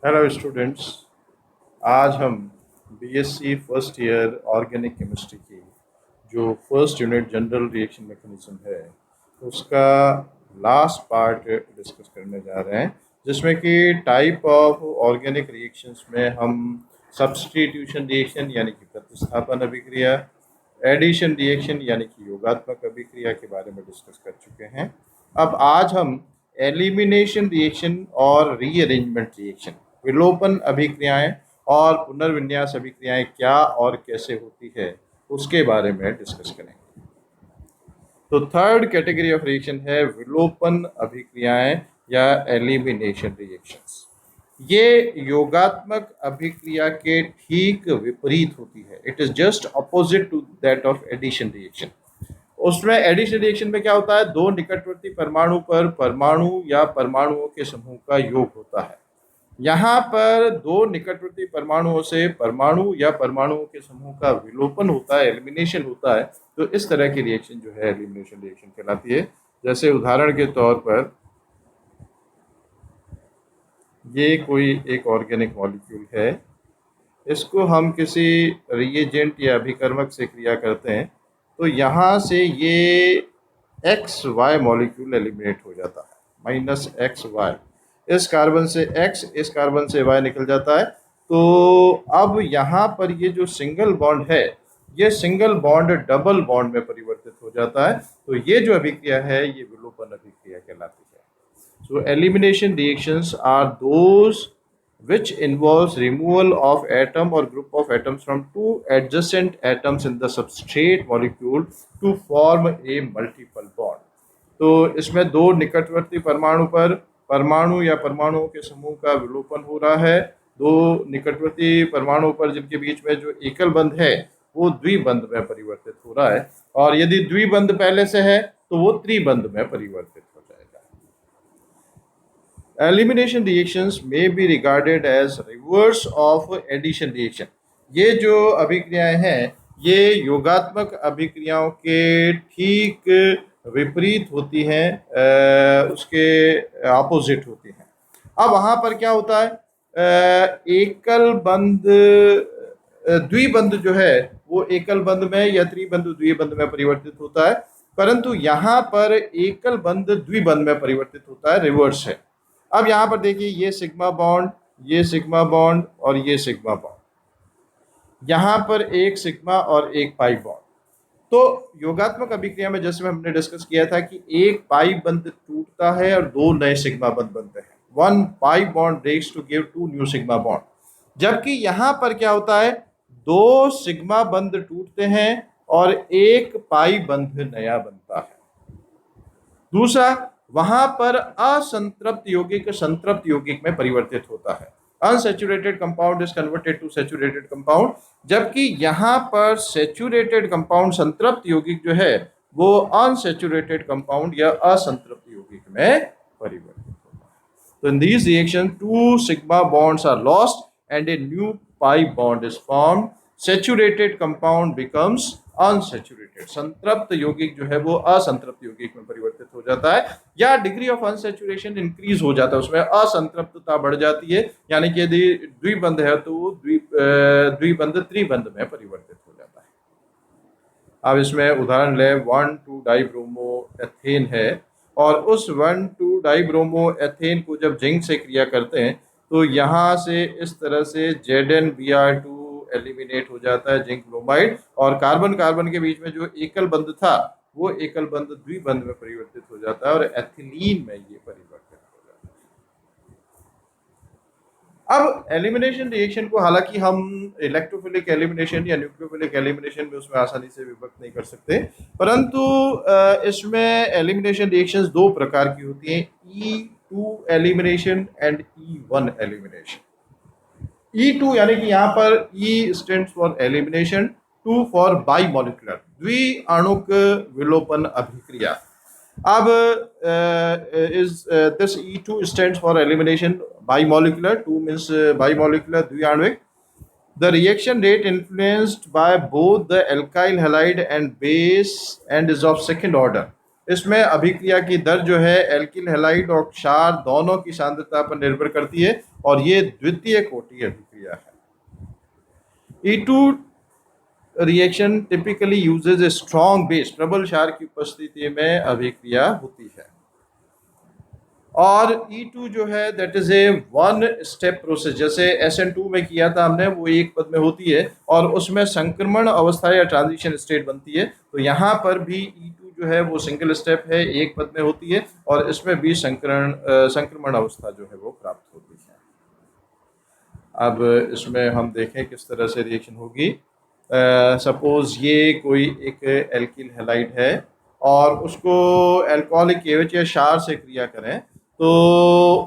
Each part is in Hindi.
Hello students. आज हम BSc first year organic chemistry की जो first unit general reaction mechanism है उसका लास्ट पार्ट डिस्कस करने जा रहे हैं, जिसमें कि टाइप ऑफ ऑर्गेनिक रिएक्शंस में हम सब्स्टिट्यूशन रिएक्शन यानी कि प्रतिस्थापन अभिक्रिया, एडिशन रिएक्शन यानी कि योगात्मक अभिक्रिया के बारे में डिस्कस कर चुके हैं। अब आज हम एलिमिनेशन रिएक्शन और रीअरेंजमेंट रिएक्शन, विलोपन अभिक्रियाएं और पुनर्विन्यास अभिक्रियाएं क्या और कैसे होती है उसके बारे में डिस्कस करेंगे। तो थर्ड कैटेगरी ऑफ रिएक्शन है विलोपन अभिक्रियाएं या एलिमिनेशन रिएक्शंस। ये योगात्मक अभिक्रिया के ठीक विपरीत होती है। It is just opposite to that of addition reaction. उसमें एडिशन रिएक्शन में क्या होता है, दो निकटवर्ती परमाणु पर परमाणु या परमाणुओं के समूह का योग होता है। यहाँ पर दो निकटवर्ती परमाणुओं से परमाणु या परमाणुओं के समूह का विलोपन होता है, एलिमिनेशन होता है। तो इस तरह की रिएक्शन जो है एलिमिनेशन रिएक्शन कहलाती है। जैसे उदाहरण के तौर पर ये कोई एक ऑर्गेनिक मॉलिक्यूल है, इसको हम किसी रिएजेंट या अभिकर्मक से क्रिया करते हैं तो यहाँ से ये एक्स वाई मॉलिक्यूल एलिमिनेट हो जाता है, -XY। इस कार्बन से X, इस कार्बन से Y निकल जाता है। तो अब यहाँ पर ये जो सिंगल बॉन्ड है, ये सिंगल बॉन्ड डबल बॉन्ड में परिवर्तित हो जाता है। तो ये जो अभिक्रिया है ये विलोपन अभिक्रिया कहलाती है। So elimination reactions are those which involves removal of atom or group of atoms from two adjacent atoms in the substrate molecule to form a multiple bond। तो इसमें दो निकटवर्ती परमाणु पर परमाणु या परमाणुओं के समूह का विलोपन हो रहा है। दो निकटवर्ती परमाणु पर जिनके बीच में जो एकल बंध है वो द्विबंध में परिवर्तित हो रहा है, और यदि द्विबंध पहले से है तो वो त्रिबंध में परिवर्तित हो जाएगा। Elimination reactions may be regarded as reverse of addition reaction। ये जो अभिक्रियाएं हैं ये योगात्मक अभिक्रियाओं के ठीक विपरीत होती हैं, उसके अपोजिट होती हैं। अब वहाँ पर क्या होता है, एकल बंध द्विबंध जो है वो एकल बंध में या त्रिबंध द्विबंध में परिवर्तित होता है, परंतु यहाँ पर एकल बंध द्विबंध में परिवर्तित होता है, रिवर्स है। अब यहाँ पर देखिए ये सिग्मा बॉन्ड, ये सिग्मा बॉन्ड और ये सिग्मा बॉन्ड, यहाँ पर एक सिग्मा और एक पाई बॉन्ड। तो योगात्मक अभिक्रिया में जैसे हमने डिस्कस किया था कि एक पाई बंध टूटता है और दो नए सिग्मा बंध बनते हैं। One pi bond breaks to give two new sigma bond. जबकि यहाँ पर क्या होता है, दो सिग्मा बंध टूटते हैं और एक पाई बंध नया बनता है। दूसरा, वहां पर असंतृप्त यौगिक संतृप्त यौगिक में परिवर्तित होता है। Unsaturated compound is converted to saturated compound. जबकि यहाँ पर सैचुरेटेड कंपाउंड संतृप्त यौगिक जो है वो अनसैचुरेटेड कंपाउंड या असंतृप्त यौगिक में परिवर्तित होता है। तो in these reaction two sigma bonds are lost and a new pi bond is formed. Saturated compound becomes unsaturated. संतृप्त यौगिक जो है वो असंतृप्त यौगिक में परिवर्तित हो जाता है, या डिग्री ऑफ अनसैचुरेशन इंक्रीज हो जाता है, उसमें असंतृप्तता बढ़ जाती है। यानी कि यदि द्विबंध है तो वो द्विबंध त्रिबंध में परिवर्तित हो जाता है। अब इसमें उदाहरण ले, 1,2-डाइब्रोमो एथेन है, और उस 1,2-डाइब्रोमो एथेन को जब जिंक से क्रिया करते हैं तो यहाँ से इस तरह से ZnBr2 एलिमिनेट हो जाता है, जिंक ब्रोमाइड, और कार्बन कार्बन के बीच में जो एकल बंध था वो एकल बंध द्विबंध में परिवर्तित हो जाता है और एथिलीन में ये परिवर्तित हो जाता है। अब एलिमिनेशन रिएक्शन को हालांकि हम इलेक्ट्रोफिलिक एलिमिनेशन या न्यूक्लियोफिलिक एलिमिनेशन में उसमें आसानी से विभक्त नहीं कर सकते, परंतु इसमें एलिमिनेशन रिएक्शंस दो प्रकार की होती हैं, E2 elimination and E1 elimination. E2 यानी कि यहाँ पर E stands for elimination, 2 for bimolecular, द्विअणुक विलोपन अभिक्रिया। अब is this E2 stands for elimination bimolecular, 2 means bimolecular द्विआण्विक। The reaction rate influenced by both the alkyl halide and base and is of second order। इसमें अभिक्रिया की दर जो है एल्किल हैलाइड और क्षार दोनों की सांद्रता पर निर्भर करती है और ये द्वितीय कोटि अभिक्रिया है। E2 reaction typically usage a strong base, प्रबल क्षार की उपस्थिति में अभिक्रिया होती है। और E2 जो है that is a one step process, जैसे SN2 में किया था हमने, वो एक पद में होती है और उसमें संक्रमण अवस्था या ट्रांजिशन स्टेट बनती है। तो यहाँ पर भी E2 जो है वो सिंगल स्टेप है, एक पद में होती है और इसमें भी संक्रमण अवस्था जो है वो प्राप्त होती है। अब इसमें हम देखें किस तरह से रिएक्शन होगी। सपोज ये कोई एक एल्किल हैलाइड है और उसको अल्कोहलिक KOH या क्षार से क्रिया करें तो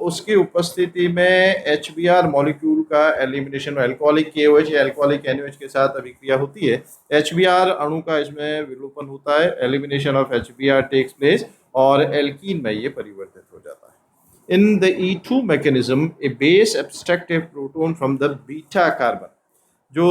उसकी उपस्थिति में HBr मॉलिक्यूल का एलिमिनेशन, अल्कोहलिक KOH या अल्कोहलिक NaOH के साथ अभिक्रिया होती है। HBr अणु का इसमें विलोपन होता है, elimination of HBr takes place और एल्कीन में ये परिवर्तित हो जाता है। In the E2 mechanism, a base abstracts a proton from the beta carbon। जो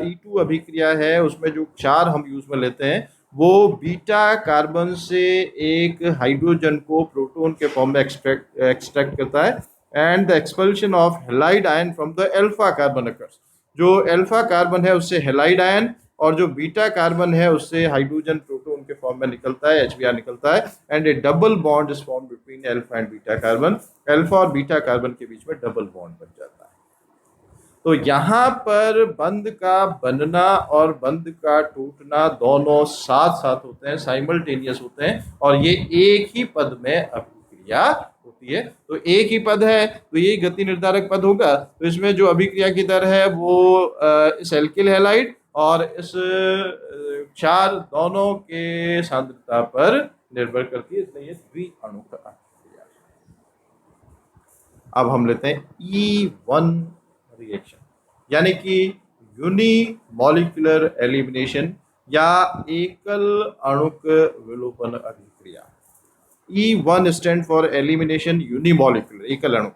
E2 अभिक्रिया है उसमें जो क्षार हम यूज में लेते हैं वो बीटा कार्बन से एक हाइड्रोजन को प्रोटॉन के फॉर्म में एक्सट्रैक्ट करता है and the expulsion of halide ion from the alpha carbon occurs. जो अल्फा कार्बन है उससे हैलाइड आयन और जो बीटा कार्बन है उससे हाइड्रोजन प्रोटॉन के फॉर्म में निकलता है, HBr निकलता है and A double bond is form between alpha and beta carbon. Alpha और बीटा कार्बन के बीच में डबल बॉन्ड बन जाता है। तो यहाँ पर बंध का बनना और बंध का टूटना दोनों साथ साथ होते हैं, साइमल्टेनियस होते हैं और ये एक ही पद में अभिक्रिया होती है। तो एक ही पद है तो ये गति निर्धारक पद होगा। तो इसमें जो अभिक्रिया की दर है वो इस एल्किल हैलाइड और इस क्षार दोनों के सांद्रता पर निर्भर करती है, इसलिए ये द्विअणु का अभिक्रिया है। अब हम लेते हैं E1 रिएक्शन, यानी कि यूनिमॉलिक्यूलर एलिमिनेशन या एकल अणुक विलोपन अभिक्रिया। E1 stand for elimination unimolecular, एकल अणु।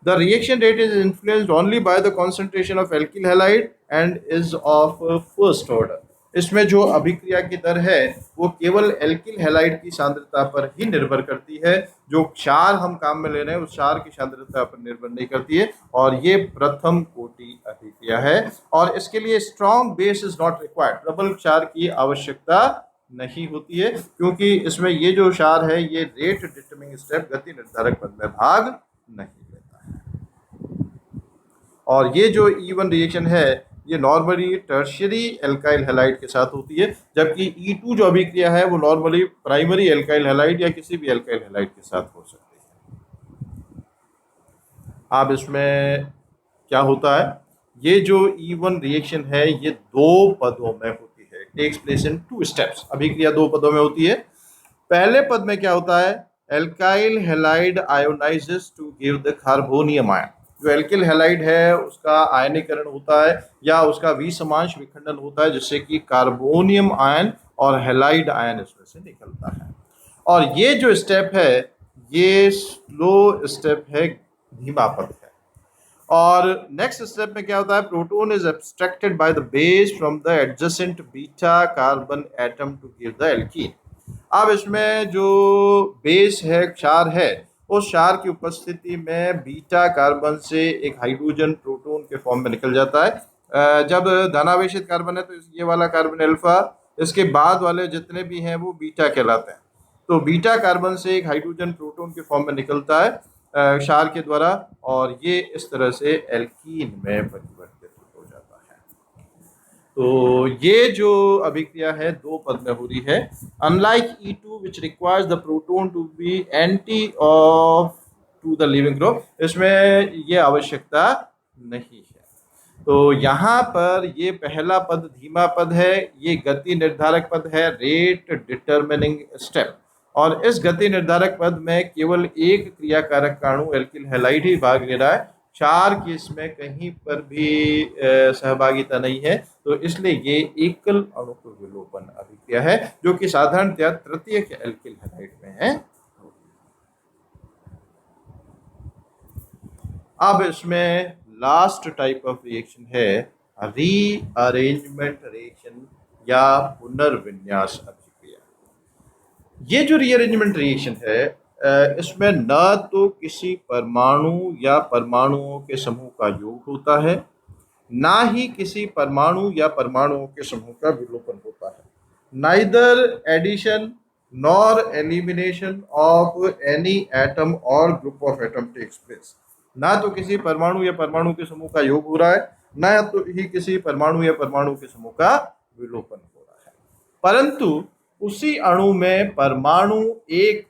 The reaction rate is influenced only by the concentration of alkyl halide and is of first order। इसमें जो अभिक्रिया की दर है वो केवल एल्किल हैलाइड की सांद्रता पर ही निर्भर करती है। जो क्षार हम काम में ले रहे हैं उस क्षार की सांद्रता पर निर्भर नहीं करती है और ये प्रथम कोटि अभिक्रिया है और इसके लिए strong base is not required, प्रबल क्षार की आवश्यकता नहीं होती है क्योंकि इसमें ये जो क्षार है ये रेट डिटरमिनिंग स्टेप, गति निर्धारक पद में भाग नहीं लेता है। और ये जो E1 रिएक्शन है ये नॉर्मली टर्शियरी एल्काइल हैलाइड के साथ होती है, जबकि E2 जो अभिक्रिया है वो नॉर्मली प्राइमरी एल्काइल हैलाइड या किसी भी एल्काइल हैलाइड के साथ हो सकती है। अब इसमें क्या होता है, ये जो E1 रिएक्शन है ये दो पदों में होती है, takes place in two steps. अभिक्रिया दो पदों में होती है। पहले पद में क्या होता है, alkyl halide ionizes to give the carbonium ion. जो एल्किल हैलाइड है उसका आयनीकरण होता है या उसका विषमांश विखंडन होता है जिससे कि कार्बोनियम आयन और हैलाइड आयन इसमें से निकलता है। और ये जो स्टेप है ये स्लो स्टेप है, धीमा पद है। और नेक्स्ट स्टेप में क्या होता है, proton is abstracted by the base from the adjacent beta carbon atom to give the alkene. अब इसमें जो बेस है, क्षार है, उस क्षार की उपस्थिति में बीटा कार्बन से एक हाइड्रोजन प्रोटॉन के फॉर्म में निकल जाता है। जब धनावेशित कार्बन है तो ये वाला कार्बन अल्फा, इसके बाद वाले जितने भी हैं वो बीटा कहलाते हैं। तो बीटा कार्बन से एक हाइड्रोजन प्रोटॉन के फॉर्म में निकलता है क्षार के द्वारा और ये इस तरह से एल्कीन में परिवर्तित हो जाता है। तो ये जो अभिक्रिया है दो पद में हो रही है। Unlike E2 which requires the proton to be anti of to the living group, इसमें ये आवश्यकता नहीं है। तो यहाँ पर ये पहला पद धीमा पद है, ये गति निर्धारक पद है, रेट डिटरमिनिंग स्टेप। और इस गति निर्धारक पद में केवल एक क्रियाकारक अणु एल्किल हैलाइड ही भाग ले रहा है, क्षार की इसमें कहीं पर भी सहभागिता नहीं है। तो इसलिए ये एकल अणु विलोपन अभिक्रिया है जो कि साधारणतया तृतीयक एल्किल हैलाइड में है। अब इसमें लास्ट टाइप ऑफ रिएक्शन है रीअरेंजमेंट रिएक्शन या पुनर्विन्यास अभिक्रिया। ये जो रीअरेंजमेंट रिएक्शन है इसमें न तो किसी परमाणु या परमाणुओं के समूह का योग होता है, ना ही किसी परमाणु या परमाणुओं के समूह का विलोपन होता है। Neither addition nor elimination of any atom or group of atom takes place. ना तो किसी परमाणु या परमाणु के समूह का योग हो रहा है, ना तो ही किसी परमाणु या परमाणु के समूह का विलोपन हो रहा है। परंतु उसी अणु में एक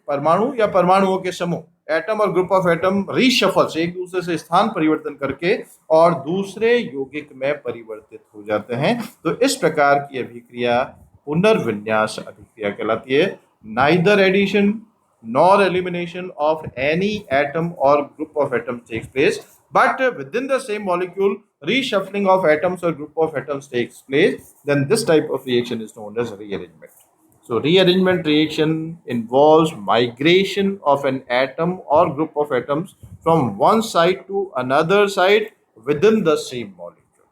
परमाणु या परमाणुओं के समूह atom or group of atom रीशफल्स एक दूसरे से स्थान परिवर्तन करके और दूसरे यौगिक में परिवर्तित हो जाते हैं। तो इस प्रकार की अभिक्रिया पुनर्विन्यास अभिक्रिया कहलाती है। Neither addition nor elimination of any atom or group of atoms takes place, but within the same molecule reshuffling of atoms or group of atoms takes place, then this type of reaction is known as rearrangement. So rearrangement reaction involves migration of an atom or group of atoms from one side to another side within the same molecule.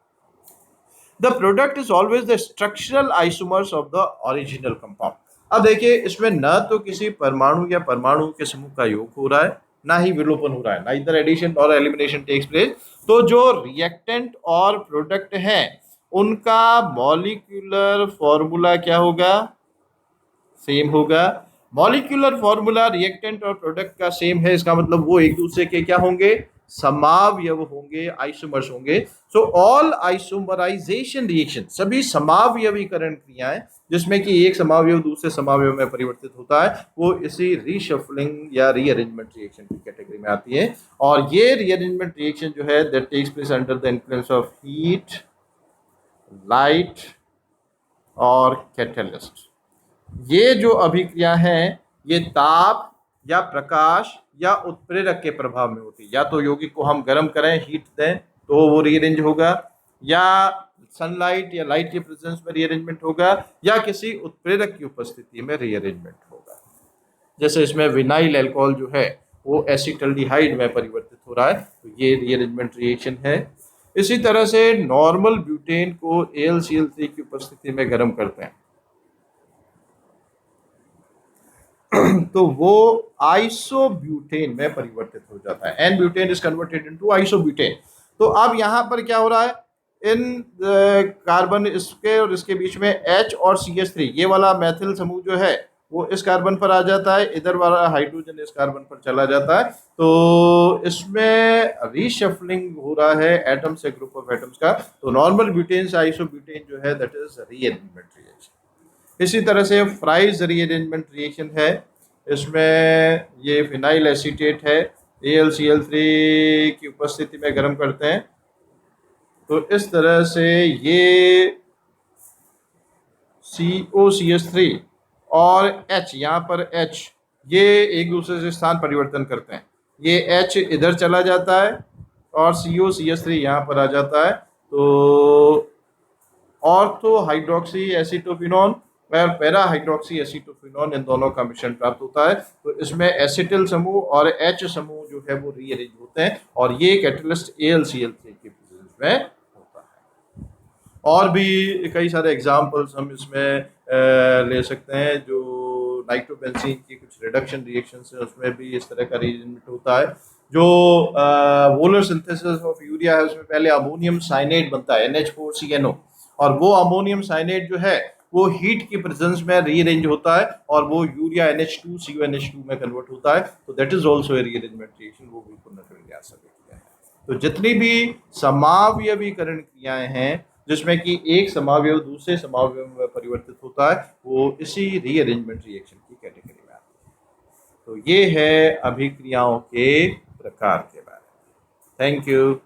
The product is always the structural isomers of the original compound. अब देखिए इसमें न तो किसी परमाणु या परमाणु के समूह का योग हो रहा है, ना ही विलोपन हो रहा है, नाइदर एडिशन और एलिमिनेशन टेक्स प्लेस। तो जो रिएक्टेंट और प्रोडक्ट हैं उनका मॉलिक्यूलर फॉर्मूला क्या होगा? सेम होगा। मॉलिक्यूलर फॉर्मूला रिएक्टेंट और प्रोडक्ट का सेम है, इसका मतलब वो एक दूसरे के क्या होंगे? समावयव होंगे, आइसोमर्स होंगे। सो ऑल आइसोमराइजेशन रिएक्शन, सभी समावयवीकरण क्रियाएं जिसमें कि एक समावयव दूसरे समावयव में परिवर्तित होता है, वो इसी रीशफलिंग या रीअरेंजमेंट रिएक्शन की कैटेगरी में आती है। और ये रीअरेंजमेंट रिएक्शन जो है that takes place under the influence of heat, light और कैटलिस्ट। ये जो अभिक्रिया है ये ताप या प्रकाश या उत्प्रेरक के प्रभाव में होती है। या तो यौगिक को हम गर्म करें, हीट दें तो वो रीअरेंज होगा, या सनलाइट या लाइट के प्रेजेंस में रीअरेंजमेंट होगा, या किसी उत्प्रेरक की उपस्थिति में रीअरेंजमेंट होगा। जैसे इसमें विनाइल अल्कोहल जो है वो एसिटल्डिहाइड में परिवर्तित हो रहा है, तो ये रीअरेंजमेंट रिएक्शन है। इसी तरह से नॉर्मल ब्यूटेन को AlCl3 की उपस्थिति में गर्म करते हैं तो वो आइसोब्यूटेन में परिवर्तित हो जाता है। N butane is converted into isobutane. तो अब यहाँ पर क्या हो रहा है? इन कार्बन इसके और इसके बीच में H और CH3 ये वाला मैथिल समूह जो है वो इस कार्बन पर आ जाता है, इधर वाला हाइड्रोजन इस कार्बन पर चला जाता है। तो इसमें रीशफलिंग हो रहा है एटम से ग्रुप ऑफ एटम्स का। तो नॉर्मल ब्यूटेन से आइसोब्यूटेन जो है दैट इज रीअरेंजमेंट रिएक्शन। इसी तरह से फ्राइज रीअरेंजमेंट रिएक्शन है, इसमें ये फिनाइल एसीटेट है AlCl3 की उपस्थिति में गर्म करते हैं। तो इस तरह से ये COCH3 और H, यहाँ पर H ये एक दूसरे से स्थान परिवर्तन करते हैं। ये H इधर चला जाता है और COCH3 यहाँ पर आ जाता है। तो ऑर्थो हाइड्रोक्सी एसिटोफिनॉन और पैरा हाइड्रोक्सी एसिटोफिनॉन इन दोनों का मिश्रण प्राप्त होता है। तो इसमें एसिटिल समूह और H समूह जो है वो रीअरेंज होते हैं और ये कैटलिस्ट AlCl3 के प्रेजेंस में होता है। और भी कई सारे एग्जाम्पल्स हम इसमें ले सकते हैं। जो नाइट्रोबेंजीन की कुछ रिडक्शन रिएक्शंस है उसमें भी इस तरह का रीअरेंजमेंट होता है। जो वोलर सिंथेसिस ऑफ यूरिया है उसमें पहले अमोनियम साइनेट बनता है NH4CNO, और वो अमोनियम साइनेट जो है वो हीट की प्रेजेंस में रीअरेंज होता है और वो यूरिया NH2CuNH2 में कन्वर्ट होता है। तो that is also a rearrangement reaction, वो भी पुनर्विन्यास अभिक्रिया है। तो जितनी भी समावयवीकरण क्रियाएं हैं जिसमें कि एक समावयव दूसरे समावयव में परिवर्तित होता है वो इसी रीअरेंजमेंट रिएक्शन की कैटेगरी में आती है। तो ये है अभिक्रियाओं के प्रकार के बारे में। Thank you.